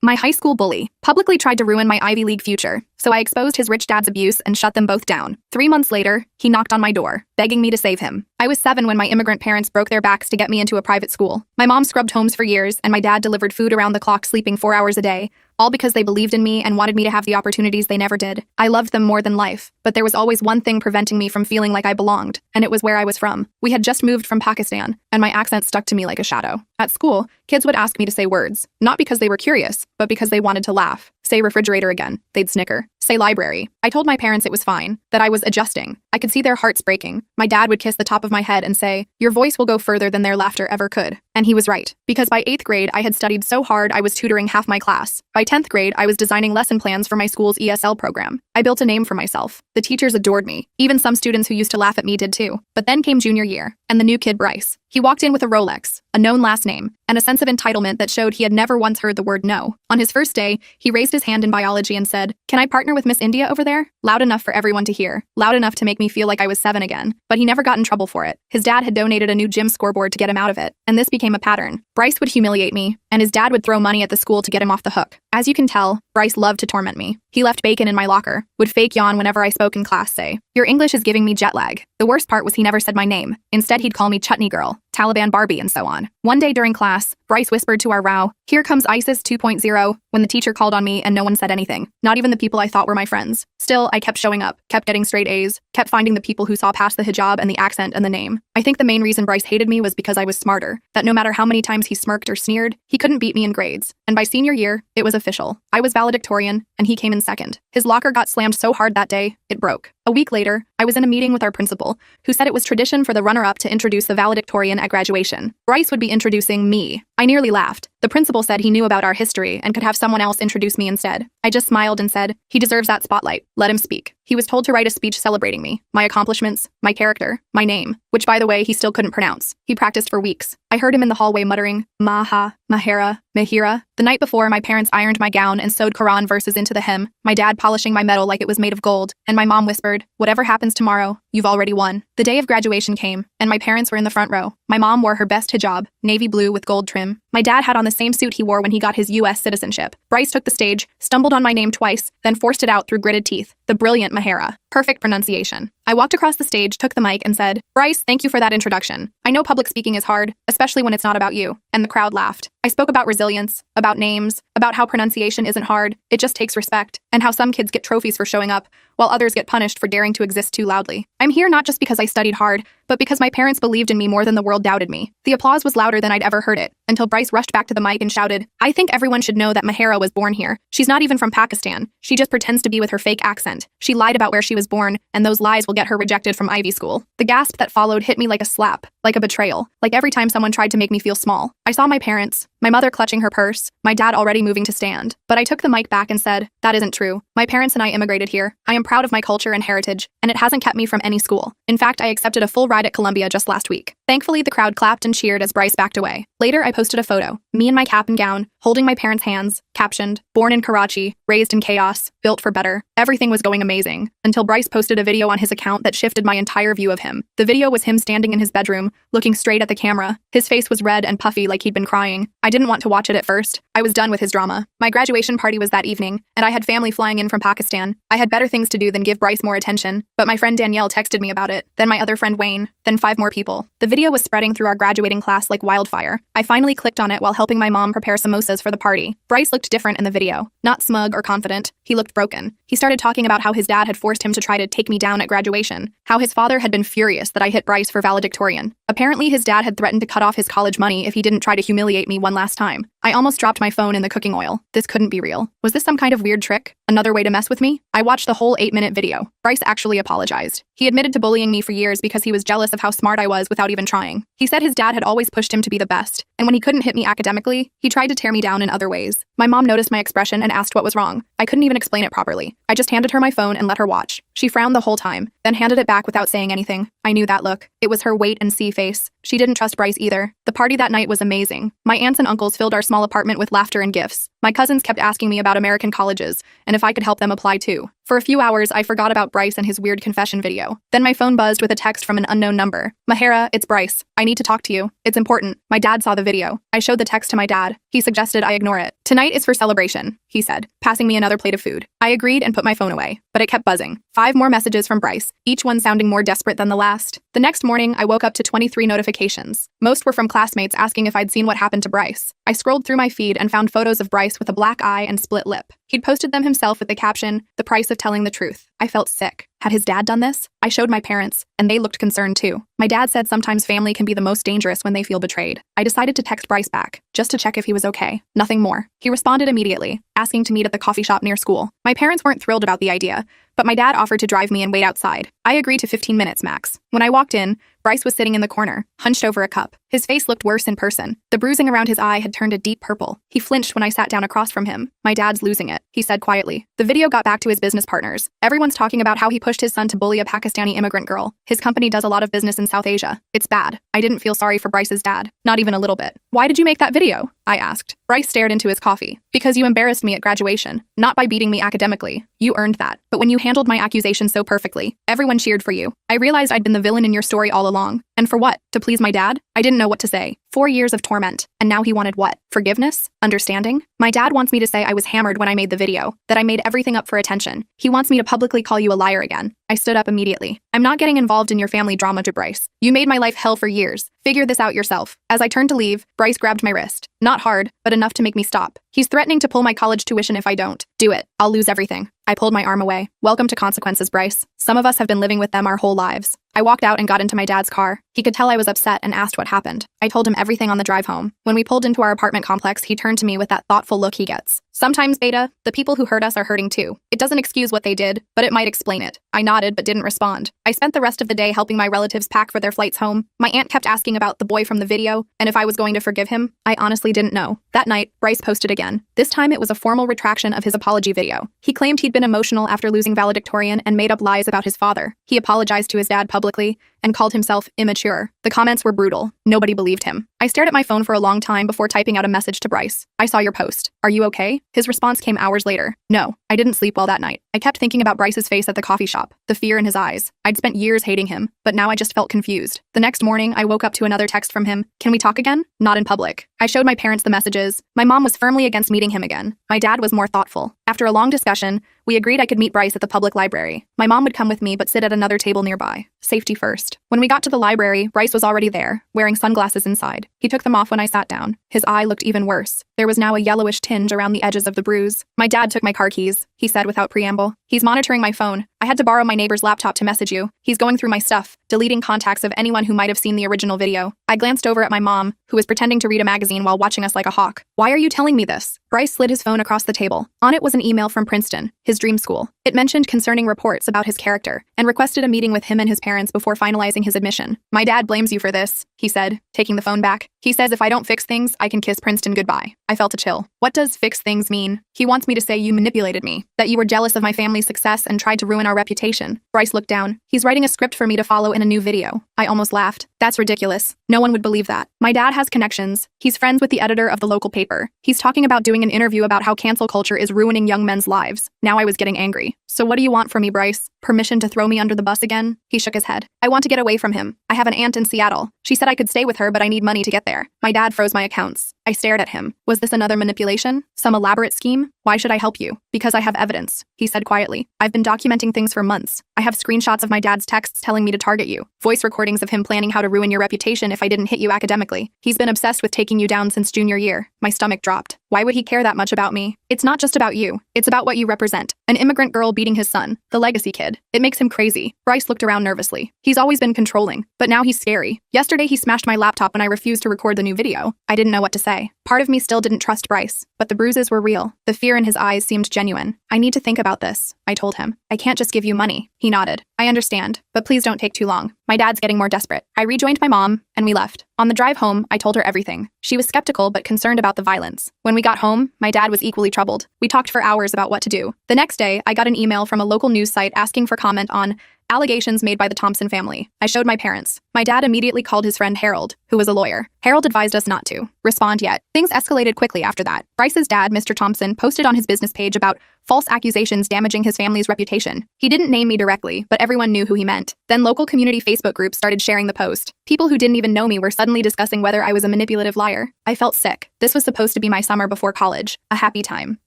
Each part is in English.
My high school bully publicly tried to ruin my Ivy League future, so I exposed his rich dad's abuse and shut them both down. 3 months later, he knocked on my door, begging me to save him. I was 7 when my immigrant parents broke their backs to get me into a private school. My mom scrubbed homes for years, and my dad delivered food around the clock, sleeping 4 hours a day, all because they believed in me and wanted me to have the opportunities they never did. I loved them more than life, but there was always one thing preventing me from feeling like I belonged, and it was where I was from. We had just moved from Pakistan, and my accent stuck to me like a shadow. At school, kids would ask me to say words, not because they were curious, but because they wanted to laugh. Say refrigerator again, they'd snicker. Say library. I told my parents it was fine, that I was adjusting. I could see their hearts breaking. My dad would kiss the top of my head and say, "Your voice will go further than their laughter ever could." And he was right, because by 8th grade, I had studied so hard I was tutoring half my class. By 10th grade, I was designing lesson plans for my school's ESL program. I built a name for myself. The teachers adored me. Even some students who used to laugh at me did too. But then came junior year, and the new kid Bryce. He walked in with a Rolex, a known last name, and a sense of entitlement that showed he had never once heard the word no. On his first day, he raised his hand in biology and said, "Can I partner with Miss India over there?" Loud enough for everyone to hear, loud enough to make me feel like I was 7 again. But he never got in trouble for it. His dad had donated a new gym scoreboard to get him out of it, and this became a pattern. Bryce would humiliate me, and his dad would throw money at the school to get him off the hook. As you can tell, Bryce loved to torment me. He left bacon in my locker, would fake yawn whenever I spoke in class, say, "Your English is giving me jet lag." The worst part was he never said my name. Instead, he'd call me Chutney Girl, Taliban Barbie, and so on. One day during class, Bryce whispered to our row, "Here comes ISIS 2.0, when the teacher called on me and no one said anything. Not even the people I thought were my friends. Still, I kept showing up, kept getting straight A's, kept finding the people who saw past the hijab and the accent and the name. I think the main reason Bryce hated me was because I was smarter, that no matter how many times he smirked or sneered, he couldn't beat me in grades. And by senior year, it was official. I was valedictorian, and he came in second. His locker got slammed so hard that day, it broke. A week later, I was in a meeting with our principal, who said it was tradition for the runner-up to introduce the valedictorian at graduation. Bryce would be introducing me. I nearly laughed. The principal said he knew about our history and could have someone else introduce me instead. I just smiled and said, "He deserves that spotlight. Let him speak." He was told to write a speech celebrating me, my accomplishments, my character, my name, which, by the way, he still couldn't pronounce. He practiced for weeks. I heard him in the hallway muttering, "Maha, Mahera, Mahira." The night before, my parents ironed my gown and sewed Quran verses into the hem, my dad polishing my medal like it was made of gold, and my mom whispered, "Whatever happens tomorrow, you've already won." The day of graduation came, and my parents were in the front row. My mom wore her best hijab, navy blue with gold trim. My dad had on the same suit he wore when he got his U.S. citizenship. Bryce took the stage, stumbled on my name twice, then forced it out through gritted teeth. The brilliant Mahera. Perfect pronunciation. I walked across the stage, took the mic, and said, "Bryce, thank you for that introduction. I know public speaking is hard, especially when it's not about you." And the crowd laughed. I spoke about resilience, about names, about how pronunciation isn't hard, it just takes respect, and how some kids get trophies for showing up, while others get punished for daring to exist too loudly. I'm here not just because I studied hard, but because my parents believed in me more than the world doubted me. The applause was louder than I'd ever heard it, until Bryce rushed back to the mic and shouted, "I think everyone should know that Mahera was born here. She's not even from Pakistan. She just pretends to be with her fake accent. She lied about where she was born, and those lies will get her rejected from Ivy School." The gasp that followed hit me like a slap, like a betrayal, like every time someone tried to make me feel small. I saw my parents, my mother clutching her purse, my dad already moving to stand. But I took the mic back and said, "That isn't true. My parents and I immigrated here. I am proud of my culture and heritage, and it hasn't kept me from any school. In fact, I accepted a full ride at Columbia just last week." Thankfully, the crowd clapped and cheered as Bryce backed away. Later, I posted a photo, me in my cap and gown, holding my parents' hands, captioned, "Born in Karachi, raised in chaos, built for better." Everything was going amazing, until Bryce posted a video on his account that shifted my entire view of him. The video was him standing in his bedroom, looking straight at the camera. His face was red and puffy like he'd been crying. I didn't want to watch it at first. I was done with his drama. My graduation party was that evening, and I had family flying in from Pakistan. I had better things to do than give Bryce more attention, but my friend Danielle texted me about it, then my other friend Wayne, then 5 more people. The video was spreading through our graduating class like wildfire. I finally clicked on it while helping my mom prepare samosas for the party. Bryce looked different in the video. Not smug or confident. He looked broken. He started talking about how his dad had forced him to try to take me down at graduation, how his father had been furious that I hit Bryce for valedictorian. Apparently, his dad had threatened to cut off his college money if he didn't try to humiliate me one last time. I almost dropped my phone in the cooking oil. This couldn't be real. Was this some kind of weird trick? Another way to mess with me? I watched the whole 8-minute video. Bryce actually apologized. He admitted to bullying me for years because he was jealous of how smart I was without even trying. He said his dad had always pushed him to be the best, and when he couldn't hit me academically, he tried to tear me down in other ways. My mom noticed my expression and asked what was wrong. I couldn't even explain it properly. I just handed her my phone and let her watch. She frowned the whole time, then handed it back without saying anything. I knew that look. It was her wait and see face. She didn't trust Bryce either. The party that night was amazing. My aunts and uncles filled our small apartment with laughter and gifts. My cousins kept asking me about American colleges and if I could help them apply too. For a few hours, I forgot about Bryce and his weird confession video. Then my phone buzzed with a text from an unknown number. Mahara, it's Bryce. I need to talk to you. It's important. My dad saw the video. I showed the text to my dad. He suggested I ignore it. Tonight is for celebration, he said, passing me another plate of food. I agreed and put my phone away, but it kept buzzing. 5 more messages from Bryce, each one sounding more desperate than the last. The next morning, I woke up to 23 notifications. Most were from classmates asking if I'd seen what happened to Bryce. I scrolled through my feed and found photos of Bryce with a black eye and split lip. He'd posted them himself with the caption, "The price of telling the truth." I felt sick. Had his dad done this? I showed my parents, and they looked concerned too. My dad said sometimes family can be the most dangerous when they feel betrayed. I decided to text Bryce back, just to check if he was okay. Nothing more. He responded immediately, asking to meet at the coffee shop near school. My parents weren't thrilled about the idea, but my dad offered to drive me and wait outside. I agreed to 15 minutes max. When I walked in, Bryce was sitting in the corner, hunched over a cup. His face looked worse in person. The bruising around his eye had turned a deep purple. He flinched when I sat down across from him. "My dad's losing it," he said quietly. The video got back to his business partners. Everyone's talking about how he pushed his son to bully a Pakistani immigrant girl. His company does a lot of business in South Asia. It's bad. I didn't feel sorry for Bryce's dad. Not even a little bit. "Why did you make that video?" I asked. Bryce stared into his coffee. "Because you embarrassed me at graduation. Not by beating me academically. You earned that. But when you handled my accusation so perfectly, everyone cheered for you. I realized I'd been the villain in your story all along. And for what? To please my dad? I didn't know what to say. 4 years of torment. And now he wanted what? Forgiveness? Understanding? My dad wants me to say I was hammered when I made the video, that I made everything up for attention. He wants me to publicly call you a liar again." I stood up immediately. "I'm not getting involved in your family drama, Bryce. You made my life hell for years. Figure this out yourself." As I turned to leave, Bryce grabbed my wrist. Not hard, but enough to make me stop. "He's threatening to pull my college tuition if I don't. Do it. I'll lose everything." I pulled my arm away. "Welcome to consequences, Bryce. Some of us have been living with them our whole lives." I walked out and got into my dad's car. He could tell I was upset and asked what happened. I told him everything on the drive home. When we pulled into our apartment complex, he turned to me with that thoughtful look he gets. "Sometimes, Beta, the people who hurt us are hurting too. It doesn't excuse what they did, but it might explain it." I nodded but didn't respond. I spent the rest of the day helping my relatives pack for their flights home. My aunt kept asking about the boy from the video and if I was going to forgive him. I honestly didn't know. That night, Bryce posted again. This time it was a formal retraction of his apology video. He claimed he'd been emotional after losing valedictorian and made up lies about his father. He apologized to his dad publicly and called himself immature. The comments were brutal. Nobody believed him. I stared at my phone for a long time before typing out a message to Bryce. "I saw your post. Are you okay?" His response came hours later. "No, I didn't sleep well that night. I kept thinking about Bryce's face at the coffee shop, the fear in his eyes. I'd spent years hating him, but now I just felt confused." The next morning, I woke up to another text from him. "Can we talk again?" Not in public. I showed my parents the messages. My mom was firmly against meeting him again. My dad was more thoughtful. After a long discussion, we agreed I could meet Bryce at the public library. My mom would come with me but sit at another table nearby. Safety first. When we got to the library, Bryce was already there, wearing sunglasses inside. He took them off when I sat down. His eye looked even worse. There was now a yellowish tinge around the edges of the bruise. "My dad took my car keys," he said without preamble. "He's monitoring my phone. I had to borrow my neighbor's laptop to message you. He's going through my stuff, deleting contacts of anyone who might have seen the original video." I glanced over at my mom, who was pretending to read a magazine while watching us like a hawk. "Why are you telling me this?" Bryce slid his phone across the table. On it was an email from Princeton, his dream school. It mentioned concerning reports about his character and requested a meeting with him and his parents before finalizing his admission. "My dad blames you for this," he said, taking the phone back. "He says if I don't fix things, I can kiss Princeton goodbye." I felt a chill. What does fix things mean? He wants me to say you manipulated me, that you were jealous of my family's success and tried to ruin our reputation. Bryce looked down. "He's writing a script for me to follow in a new video." I almost laughed. "That's ridiculous. No one would believe that. My dad has connections. He's friends with the editor of the local paper. He's talking about doing an interview about how cancel culture is ruining young men's lives." Now I was getting angry. "So what do you want from me, Bryce? Permission to throw me under the bus again?" He shook his head. "I want to get away from him. I have an aunt in Seattle. She said I could stay with her, but I need money to get there." My dad froze my accounts. I stared at him. Was this another manipulation? Some elaborate scheme? "Why should I help you?" "Because I have evidence," he said quietly. "I've been documenting things for months. I have screenshots of my dad's texts telling me to target you. Voice recordings of him planning how to ruin your reputation if I didn't hit you academically. He's been obsessed with taking you down since junior year." My stomach dropped. Why would he care that much about me? "It's not just about you. It's about what you represent. An immigrant girl beating his son. The legacy kid. It makes him crazy." Bryce looked around nervously. He's always been controlling, but now he's scary. Yesterday he smashed my laptop when I refused to record the new video. I didn't know what to say. Part of me still didn't trust Bryce, but the bruises were real. The fear in his eyes seemed genuine. "I need to think about this," I told him. "I can't just give you money." He nodded. "I understand, but please don't take too long. My dad's getting more desperate." I rejoined my mom, and we left. On the drive home, I told her everything. She was skeptical but concerned about the violence. When we got home, my dad was equally troubled. We talked for hours about what to do. The next day, I got an email from a local news site asking for comment on allegations made by the Thompson family. I showed my parents. My dad immediately called his friend Harold, who was a lawyer. Harold advised us not to respond yet. Things escalated quickly after that. Bryce's dad, Mr. Thompson, posted on his business page about false accusations damaging his family's reputation. He didn't name me directly, but everyone knew who he meant. Then local community Facebook groups started sharing the post. People who didn't even know me were suddenly discussing whether I was a manipulative liar. I felt sick. This was supposed to be my summer before college, a happy time.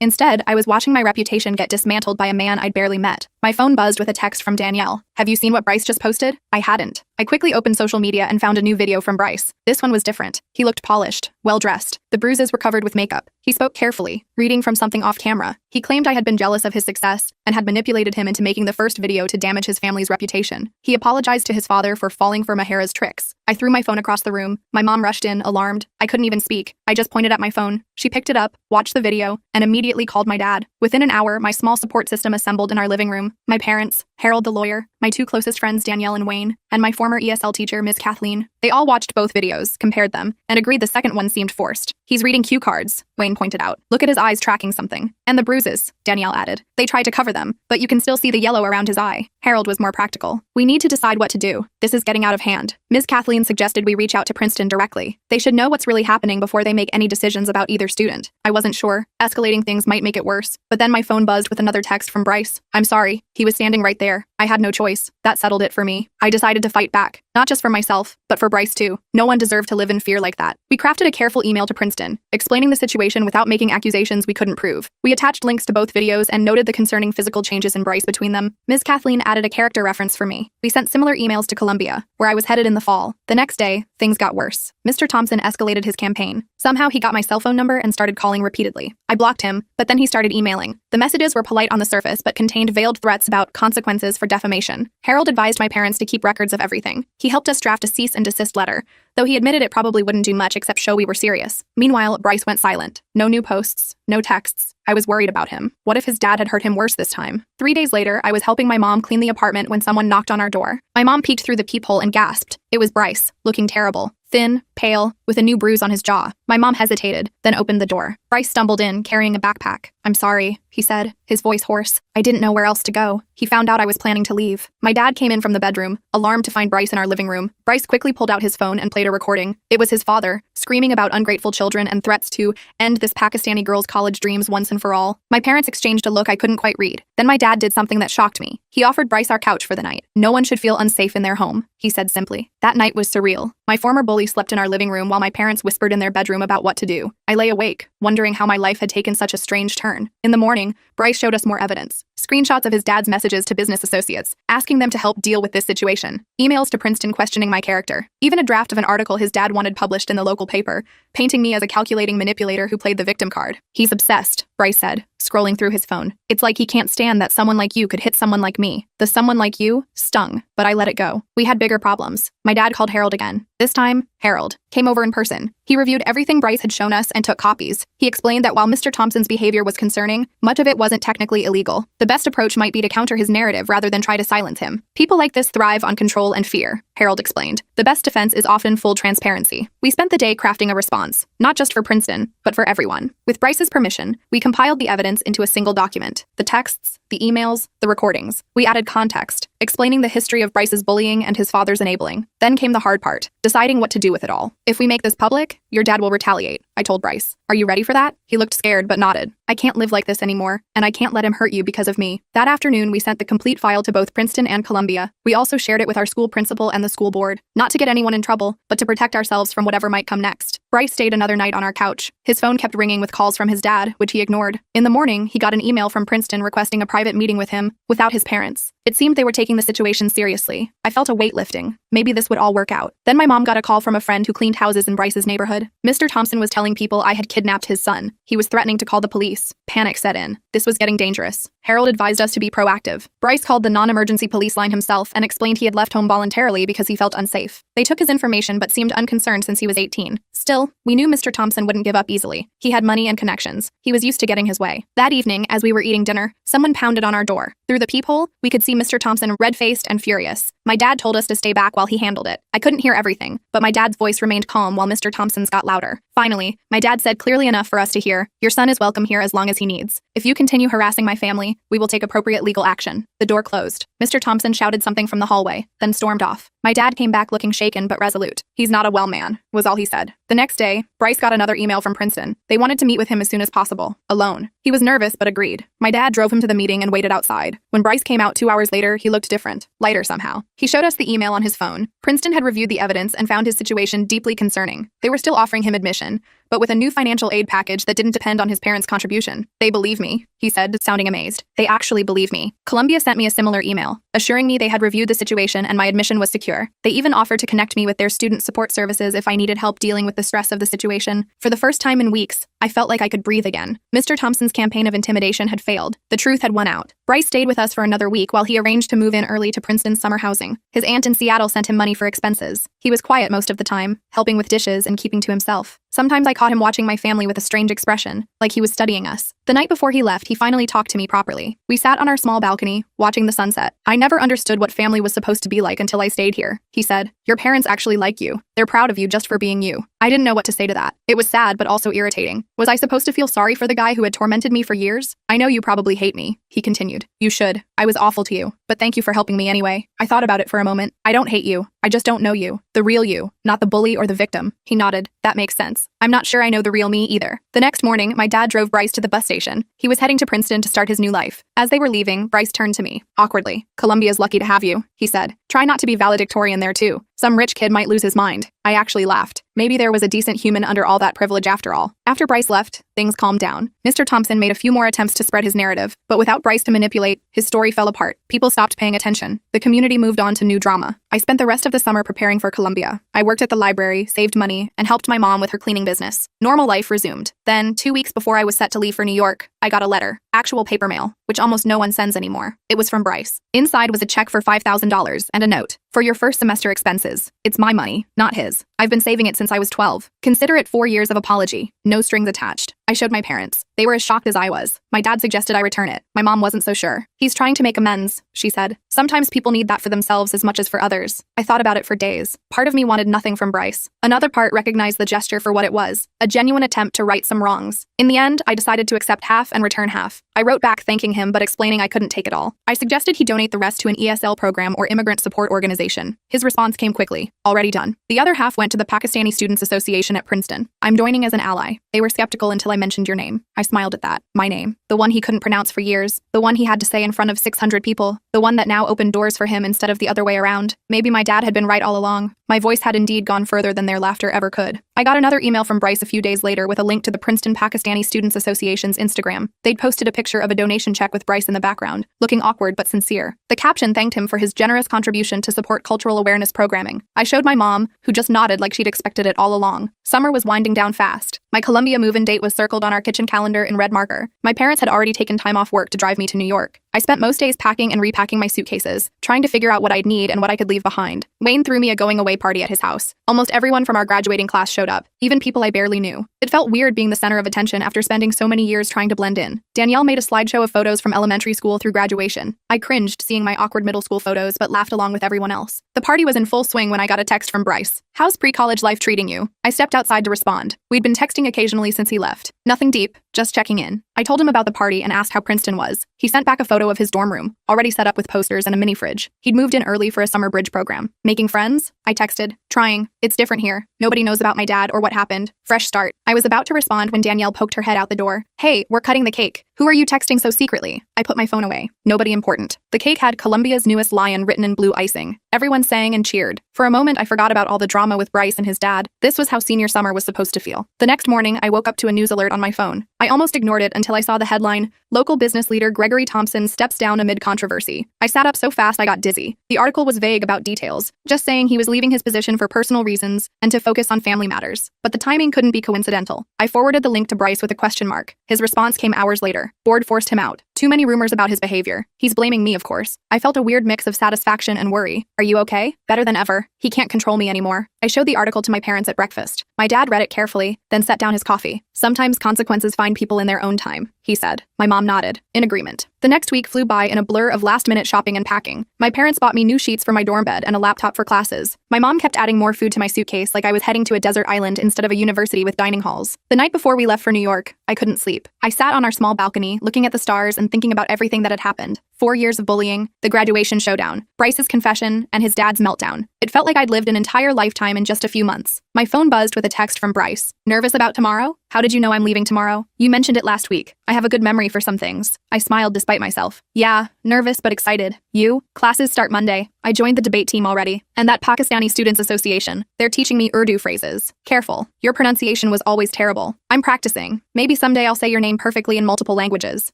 Instead, I was watching my reputation get dismantled by a man I'd barely met. My phone buzzed with a text from Danielle. "Have you seen what Bryce just posted?" I hadn't. I quickly opened social media and found a new video from Bryce. This one was different. He looked polished, well-dressed. The bruises were covered with makeup. He spoke carefully, reading from something off camera. He claimed I had been jealous of his success and had manipulated him into making the first video to damage his family's reputation. He apologized to his father for falling for Mahara's tricks. I threw my phone across the room. My mom rushed in, alarmed. I couldn't even speak. I just pointed at my phone. She picked it up, watched the video, and immediately called my dad. Within an hour, my small support system assembled in our living room. My parents, Harold the lawyer, my two closest friends Danielle and Wayne, and my former ESL teacher, Miss Kathleen. They all watched both videos, compared them, and agreed the second one seemed forced. "He's reading cue cards," Wayne pointed out. "Look at his eyes tracking something. And the bruises," Danielle added. "They tried to cover them, but you can still see the yellow around his eye." Harold was more practical. "We need to decide what to do. This is getting out of hand." Ms. Kathleen suggested we reach out to Princeton directly. They should know what's really happening before they make any decisions about either student. I wasn't sure. Escalating things might make it worse. But then my phone buzzed with another text from Bryce. "I'm sorry." He was standing right there. I had no choice. That settled it for me. I decided to fight back. Not just for myself, but for Bryce too. No one deserved to live in fear like that. We crafted a careful email to Princeton, explaining the situation without making accusations we couldn't prove. We attached links to both videos and noted the concerning physical changes in Bryce between them. Ms. Kathleen added a character reference for me. We sent similar emails to Columbia, where I was headed in the fall. The next day, things got worse. Mr. Thompson escalated his campaign. Somehow he got my cell phone number and started calling repeatedly. I blocked him, but then he started emailing. The messages were polite on the surface, but contained veiled threats about consequences for defamation. Harold advised my parents to keep records of everything. He helped us draft a cease and desist letter, though he admitted it probably wouldn't do much except show we were serious. Meanwhile, Bryce went silent. No new posts, no texts. I was worried about him. What if his dad had hurt him worse this time? 3 days later, I was helping my mom clean the apartment when someone knocked on our door. My mom peeked through the peephole and gasped. It was Bryce, looking terrible. Thin, pale, with a new bruise on his jaw. My mom hesitated, then opened the door. Bryce stumbled in, carrying a backpack. "I'm sorry," he said, his voice hoarse. I didn't know where else to go. He found out I was planning to leave. My dad came in from the bedroom, alarmed to find Bryce in our living room. Bryce quickly pulled out his phone and played a recording. It was his father, screaming about ungrateful children and threats to end this Pakistani girl's college dreams once and for all. My parents exchanged a look I couldn't quite read. Then my dad did something that shocked me. He offered Bryce our couch for the night. "No one should feel unsafe in their home," he said simply. That night was surreal. My former bully slept in our living room while my parents whispered in their bedroom about what to do. I lay awake, wondering how my life had taken such a strange turn. In the morning, Bryce showed us more evidence. Screenshots of his dad's messages to business associates, asking them to help deal with this situation. Emails to Princeton questioning my character. Even a draft of an article his dad wanted published in the local paper, painting me as a calculating manipulator who played the victim card. "He's obsessed," Bryce said, scrolling through his phone. "It's like he can't stand that someone like you could hit someone like me. The someone like you stung, but I let it go." We had bigger problems. My dad called Harold again. This time, Harold came over in person. He reviewed everything Bryce had shown us and took copies. He explained that while Mr. Thompson's behavior was concerning, much of it wasn't technically illegal. The best approach might be to counter his narrative rather than try to silence him. "People like this thrive on control and fear," Harold explained. "The best defense is often full transparency." We spent the day crafting a response, not just for Princeton, but for everyone. With Bryce's permission, we compiled the evidence into a single document. The texts, the emails, the recordings. We added context, explaining the history of Bryce's bullying and his father's enabling. Then came the hard part, deciding what to do with it all. "If we make this public, your dad will retaliate," I told Bryce. "Are you ready for that?" He looked scared but nodded. "I can't live like this anymore, and I can't let him hurt you because of me." That afternoon, we sent the complete file to both Princeton and Columbia. We also shared it with our school principal and the school board, not to get anyone in trouble, but to protect ourselves from whatever might come next. Bryce stayed another night on our couch. His phone kept ringing with calls from his dad, which he ignored. In the morning, he got an email from Princeton requesting a private meeting with him, without his parents. It seemed they were taking the situation seriously. I felt a weight lifting. Maybe this would all work out. Then my mom got a call from a friend who cleaned houses in Bryce's neighborhood. Mr. Thompson was telling people I had kidnapped his son. He was threatening to call the police. Panic set in. This was getting dangerous. Harold advised us to be proactive. Bryce called the non-emergency police line himself and explained he had left home voluntarily because he felt unsafe. They took his information but seemed unconcerned since he was 18. Still, we knew Mr. Thompson wouldn't give up easily. He had money and connections. He was used to getting his way. That evening, as we were eating dinner, someone pounded on our door. Through the peephole, we could see Mr. Thompson red-faced and furious. My dad told us to stay back while he handled it. I couldn't hear everything, but my dad's voice remained calm while Mr. Thompson's got louder. Finally, my dad said clearly enough for us to hear, "Your son is welcome here as long as he needs. If you continue harassing my family, we will take appropriate legal action." The door closed. Mr. Thompson shouted something from the hallway, then stormed off. My dad came back looking shaken but resolute. "He's not a well man," was all he said. The next day, Bryce got another email from Princeton. They wanted to meet with him as soon as possible, alone. He was nervous but agreed. My dad drove him to the meeting and waited outside. When Bryce came out 2 hours later, he looked different, lighter somehow. He showed us the email on his phone. Princeton had reviewed the evidence and found his situation deeply concerning. They were still offering him admission, but with a new financial aid package that didn't depend on his parents' contribution. "They believe me," he said, sounding amazed. "They actually believe me." Columbia sent me a similar email, assuring me they had reviewed the situation and my admission was secure. They even offered to connect me with their student support services if I needed help dealing with the stress of the situation. For the first time in weeks, I felt like I could breathe again. Mr. Thompson's campaign of intimidation had failed. The truth had won out. Bryce stayed with us for another week while he arranged to move in early to Princeton's summer housing. His aunt in Seattle sent him money for expenses. He was quiet most of the time, helping with dishes and keeping to himself. Sometimes I caught him watching my family with a strange expression, like he was studying us. The night before he left, he finally talked to me properly. We sat on our small balcony, watching the sunset. "I never understood what family was supposed to be like until I stayed here," he said. "Your parents actually like you. They're proud of you just for being you." I didn't know what to say to that. It was sad but also irritating. Was I supposed to feel sorry for the guy who had tormented me for years? "I know you probably hate me," he continued. "You should. I was awful to you. But thank you for helping me anyway." I thought about it for a moment. "I don't hate you. I just don't know you. The real you, not the bully or the victim." He nodded. "That makes sense. I'm not sure I know the real me either." The next morning, my dad drove Bryce to the bus station. He was heading to Princeton to start his new life. As they were leaving, Bryce turned to me. Awkwardly, "Columbia's lucky to have you," he said. "Try not to be valedictorian there too. Some rich kid might lose his mind." I actually laughed. Maybe there was a decent human under all that privilege after all. After Bryce left, things calmed down. Mr. Thompson made a few more attempts to spread his narrative, but without Bryce to manipulate, his story fell apart. People stopped paying attention. The community moved on to new drama. I spent the rest of the summer preparing for Columbia. I worked at the library, saved money, and helped my mom with her cleaning business. Normal life resumed. Then, 2 weeks before I was set to leave for New York, I got a letter. Actual paper mail, which almost no one sends anymore. It was from Bryce. Inside was a check for $5,000 and a note. "For your first semester expenses. It's my money, not his. I've been saving it since I was 12. Consider it 4 years of apology. No strings attached." I showed my parents. They were as shocked as I was. My dad suggested I return it. My mom wasn't so sure. "He's trying to make amends," she said. "Sometimes people need that for themselves as much as for others." I thought about it for days. Part of me wanted nothing from Bryce. Another part recognized the gesture for what it was, a genuine attempt to right some wrongs. In the end, I decided to accept half and return half. I wrote back thanking him but explaining I couldn't take it all. I suggested he donate the rest to an ESL program or immigrant support organization. His response came quickly. "Already done." The other half went to the Pakistani Students Association at Princeton. "I'm joining as an ally." They were skeptical until I mentioned your name. I smiled at that. My name. The one he couldn't pronounce for years. The one he had to say in front of 600 people. The one that now opened doors for him instead of the other way around. Maybe my dad had been right all along. My voice had indeed gone further than their laughter ever could. I got another email from Bryce a few days later with a link to the Princeton Pakistani Students Association's Instagram. They'd posted a picture of a donation check with Bryce in the background, looking awkward but sincere. The caption thanked him for his generous contribution to support cultural awareness programming. I showed my mom, who just nodded like she'd expected it all along. Summer was winding down fast. My Columbia move-in date was circled on our kitchen calendar in red marker. My parents had already taken time off work to drive me to New York. I spent most days packing and repacking my suitcases, trying to figure out what I'd need and what I could leave behind. Wayne threw me a going-away party at his house. Almost everyone from our graduating class showed up, even people I barely knew. It felt weird being the center of attention after spending so many years trying to blend in. Danielle made a slideshow of photos from elementary school through graduation. I cringed seeing my awkward middle school photos but laughed along with everyone else. The party was in full swing when I got a text from Bryce. "How's pre-college life treating you?" I stepped outside to respond. We'd been texting occasionally since he left. Nothing deep, just checking in. I told him about the party and asked how Princeton was. He sent back a photo of his dorm room, already set up with posters and a mini fridge. He'd moved in early for a summer bridge program. "Making friends?" I texted. "Trying. It's different here. Nobody knows about my dad or what happened. Fresh start." I was about to respond when Danielle poked her head out the door. "Hey, we're cutting the cake. Who are you texting so secretly?" I put my phone away. Nobody important. The cake had Columbia's newest lion written in blue icing. Everyone sang and cheered. For a moment, I forgot about all the drama with Bryce and his dad. This was how senior summer was supposed to feel. The next morning, I woke up to a news alert on my phone. I almost ignored it until I saw the headline, "Local business leader Gregory Thompson steps down amid controversy." I sat up so fast I got dizzy. The article was vague about details, just saying he was leaving his position for personal reasons and to focus on family matters. But the timing couldn't be coincidental. I forwarded the link to Bryce with a question mark. His response came hours later. "Board forced him out. Too many rumors about his behavior. He's blaming me, of course. I felt a weird mix of satisfaction and worry. Are you okay? Better than ever. He can't control me anymore. I showed the article to my parents at breakfast. My dad read it carefully, then set down his coffee. Sometimes consequences find people in their own time, he said. My mom nodded, in agreement. The next week flew by in a blur of last-minute shopping and packing. My parents bought me new sheets for my dorm bed and a laptop for classes. My mom kept adding more food to my suitcase like I was heading to a desert island instead of a university with dining halls. The night before we left for New York, I couldn't sleep. I sat on our small balcony, looking at the stars and thinking about everything that had happened. 4 years of bullying, the graduation showdown, Bryce's confession, and his dad's meltdown. It felt like I'd lived an entire lifetime in just a few months. My phone buzzed with a text from Bryce. Nervous about tomorrow? How did you know I'm leaving tomorrow? You mentioned it last week. I have a good memory for some things. I smiled despite myself. Yeah, nervous but excited. You? Classes start Monday. I joined the debate team already. And that Pakistani Students Association. They're teaching me Urdu phrases. Careful. Your pronunciation was always terrible. I'm practicing. Maybe someday I'll say your name perfectly in multiple languages.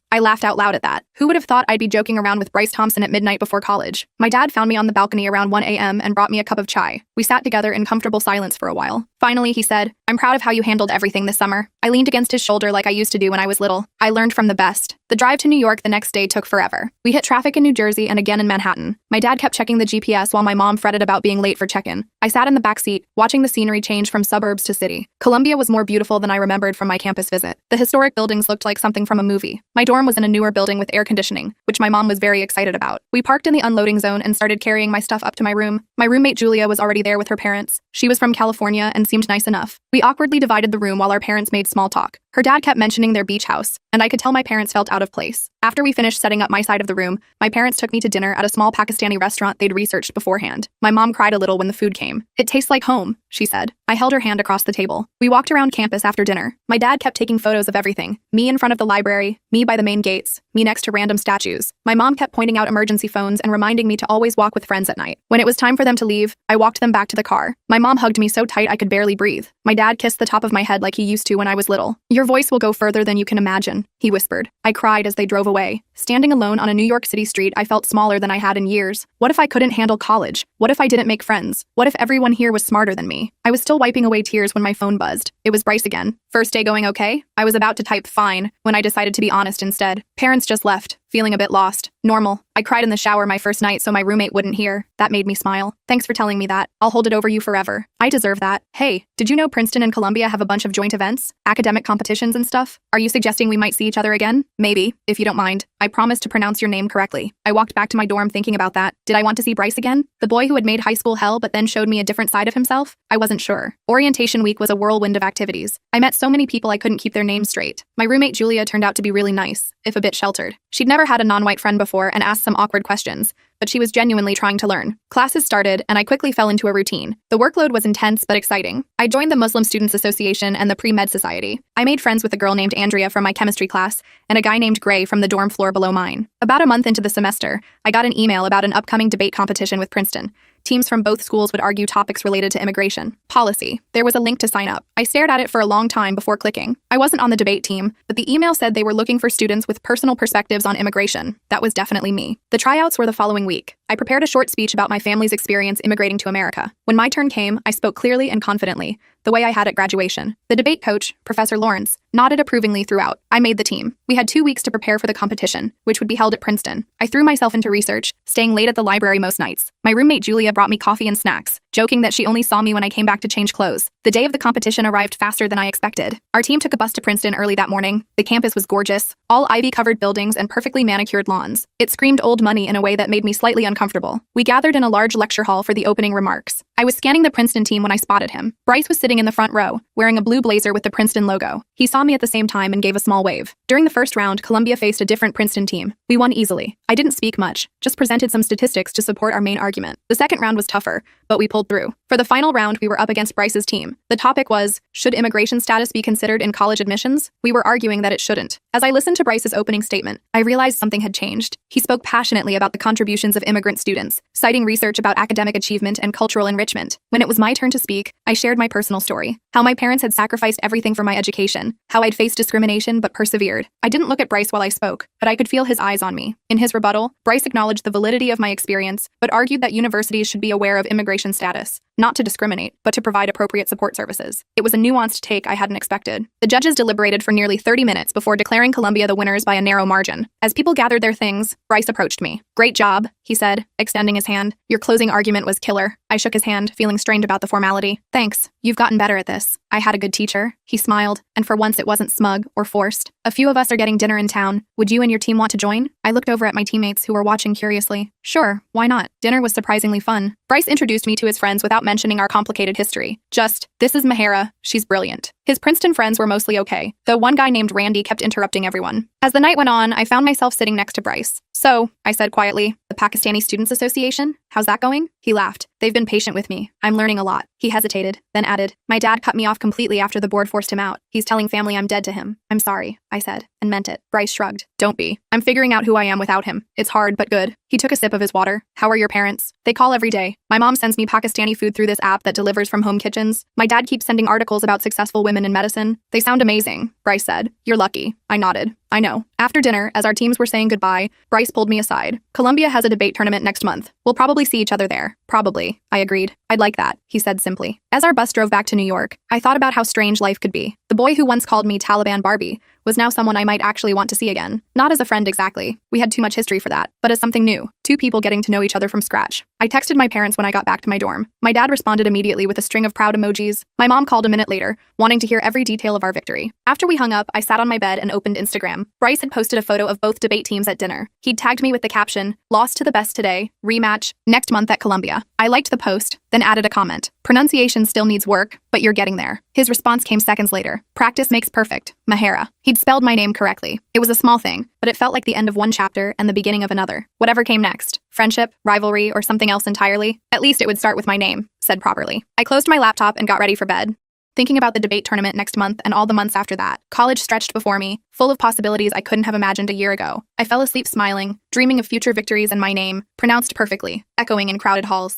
I laughed out loud at that. Who would have thought I'd be joking around with Bryce Thompson at midnight before college? My dad found me on the balcony around 1 a.m. and brought me a cup of chai. We sat together in comfortable silence for a while. Finally, he said, I'm proud of how you handled everything this summer. I leaned against his shoulder like I used to do when I was little. I learned from the best. The drive to New York the next day took forever. We hit traffic in New Jersey and again in Manhattan. My dad kept checking the GPS while my mom fretted about being late for check-in. I sat in the back seat, watching the scenery change from suburbs to city. Columbia was more beautiful than I remembered from my campus visit. The historic buildings looked like something from a movie. My dorm was in a newer building with air conditioning, which my mom was very excited about. We parked in the unloading zone and started carrying my stuff up to my room. My roommate Julia was already there with her parents. She was from California and seemed nice enough. We awkwardly divided the room while our parents made small talk. Her dad kept mentioning their beach house, and I could tell my parents felt out of place. After we finished setting up my side of the room, my parents took me to dinner at a small Pakistani restaurant they'd researched beforehand. My mom cried a little when the food came. It tastes like home, she said. I held her hand across the table. We walked around campus after dinner. My dad kept taking photos of everything. Me in front of the library, me by the main gates, me next to random statues. My mom kept pointing out emergency phones and reminding me to always walk with friends at night. When it was time for them to leave, I walked them back to the car. My mom hugged me so tight I could barely breathe. My dad kissed the top of my head like he used to when I was little. Your voice will go further than you can imagine, he whispered. I cried as they drove away. Standing alone on a New York City street, I felt smaller than I had in years. What if I couldn't handle college? What if I didn't make friends? What if everyone here was smarter than me? I was still wiping away tears when my phone buzzed. It was Bryce again. First day going okay? I was about to type fine when I decided to be honest instead. Parents just left, feeling a bit lost. Normal. I cried in the shower my first night so my roommate wouldn't hear. That made me smile. Thanks for telling me that. I'll hold it over you forever. I deserve that. Hey, did you know Princeton and Columbia have a bunch of joint events? Academic competitions and stuff? Are you suggesting we might see each other again? Maybe, if you don't mind. I promise to pronounce your name correctly. I walked back to my dorm thinking about that. Did I want to see Bryce again? The boy who had made high school hell but then showed me a different side of himself? I wasn't sure. Orientation week was a whirlwind of activities. I met so many people I couldn't keep their names straight. My roommate Julia turned out to be really nice, if a bit sheltered. She'd never had a non-white friend before and asked some awkward questions, but she was genuinely trying to learn. Classes started, and I quickly fell into a routine. The workload was intense but exciting. I joined the Muslim Students Association and the Pre-Med Society. I made friends with a girl named Andrea from my chemistry class and a guy named Gray from the dorm floor below mine. About a month into the semester, I got an email about an upcoming debate competition with Princeton. Teams from both schools would argue topics related to immigration policy. There was a link to sign up. I stared at it for a long time before clicking. I wasn't on the debate team, but the email said they were looking for students with personal perspectives on immigration. That was definitely me. The tryouts were the following week. I prepared a short speech about my family's experience immigrating to America. When my turn came, I spoke clearly and confidently, the way I had at graduation. The debate coach, Professor Lawrence, nodded approvingly throughout. I made the team. We had 2 weeks to prepare for the competition, which would be held at Princeton. I threw myself into research, staying late at the library most nights. My roommate Julia brought me coffee and snacks, joking that she only saw me when I came back to change clothes. The day of the competition arrived faster than I expected. Our team took a bus to Princeton early that morning. The campus was gorgeous, all ivy-covered buildings and perfectly manicured lawns. It screamed old money in a way that made me slightly uncomfortable. We gathered in a large lecture hall for the opening remarks. I was scanning the Princeton team when I spotted him. Bryce was sitting in the front row, wearing a blue blazer with the Princeton logo. He saw me at the same time and gave a small wave. During the first round, Columbia faced a different Princeton team. We won easily. I didn't speak much, just presented some statistics to support our main argument. The second round was tougher, but we pulled through. For the final round, we were up against Bryce's team. The topic was, should immigration status be considered in college admissions? We were arguing that it shouldn't. As I listened to Bryce's opening statement, I realized something had changed. He spoke passionately about the contributions of immigrant students, citing research about academic achievement and cultural enrichment. When it was my turn to speak, I shared my personal story, how my parents had sacrificed everything for my education, how I'd faced discrimination but persevered. I didn't look at Bryce while I spoke, but I could feel his eyes on me. In his rebuttal, Bryce acknowledged the validity of my experience, but argued that universities should be aware of immigration status. not to discriminate, but to provide appropriate support services. It was a nuanced take I hadn't expected. The judges deliberated for nearly 30 minutes before declaring Columbia the winners by a narrow margin. As people gathered their things, Bryce approached me. "Great job," he said, extending his hand. "Your closing argument was killer." I shook his hand, feeling strained about the formality. "Thanks. You've gotten better at this. I had a good teacher." He smiled, and for once it wasn't smug or forced. "A few of us are getting dinner in town. Would you and your team want to join?" I looked over at my teammates who were watching curiously. Sure, why not? Dinner was surprisingly fun. Bryce introduced me to his friends without mentioning our complicated history. Just, "This is Mahera. She's brilliant." His Princeton friends were mostly okay, though one guy named Randy kept interrupting everyone. As the night went on, I found myself sitting next to Bryce. "So," I said quietly, "the Pakistani Students Association? How's that going?" He laughed. "They've been patient with me. I'm learning a lot." He hesitated, then added, "My dad cut me off completely after the board forced him out. He's telling family I'm dead to him." "I'm sorry," I said, and meant it. Bryce shrugged. "Don't be. I'm figuring out who I am without him. It's hard, but good." He took a sip of his water. "How are your parents?" "They call every day. My mom sends me Pakistani food through this app that delivers from home kitchens. My dad keeps sending articles about successful women in medicine. They sound amazing," Bryce said. "You're lucky." I nodded. "I know." After dinner, as our teams were saying goodbye, Bryce pulled me aside. "Columbia has a debate tournament next month. We'll probably see each other there." "Probably," I agreed. "I'd like that," he said simply. As our bus drove back to New York, I thought about how strange life could be. The boy who once called me Taliban Barbie was now someone I might actually want to see again. Not as a friend exactly. We had too much history for that, but as something new. Two people getting to know each other from scratch. I texted my parents when I got back to my dorm. My dad responded immediately with a string of proud emojis. My mom called a minute later, wanting to hear every detail of our victory. After we hung up, I sat on my bed and opened Instagram. Bryce had posted a photo of both debate teams at dinner. He'd tagged me with the caption, "Lost to the best today, rematch, next month at Columbia." I liked the post, then added a comment. "Pronunciation still needs work, but you're getting there." His response came seconds later. "Practice makes perfect. Mahera." He'd spelled my name correctly. It was a small thing, but it felt like the end of one chapter and the beginning of another. Whatever came next, friendship, rivalry, or something else entirely, at least it would start with my name, said properly. I closed my laptop and got ready for bed. Thinking about the debate tournament next month and all the months after that, college stretched before me, full of possibilities I couldn't have imagined a year ago. I fell asleep smiling, dreaming of future victories and my name, pronounced perfectly, echoing in crowded halls.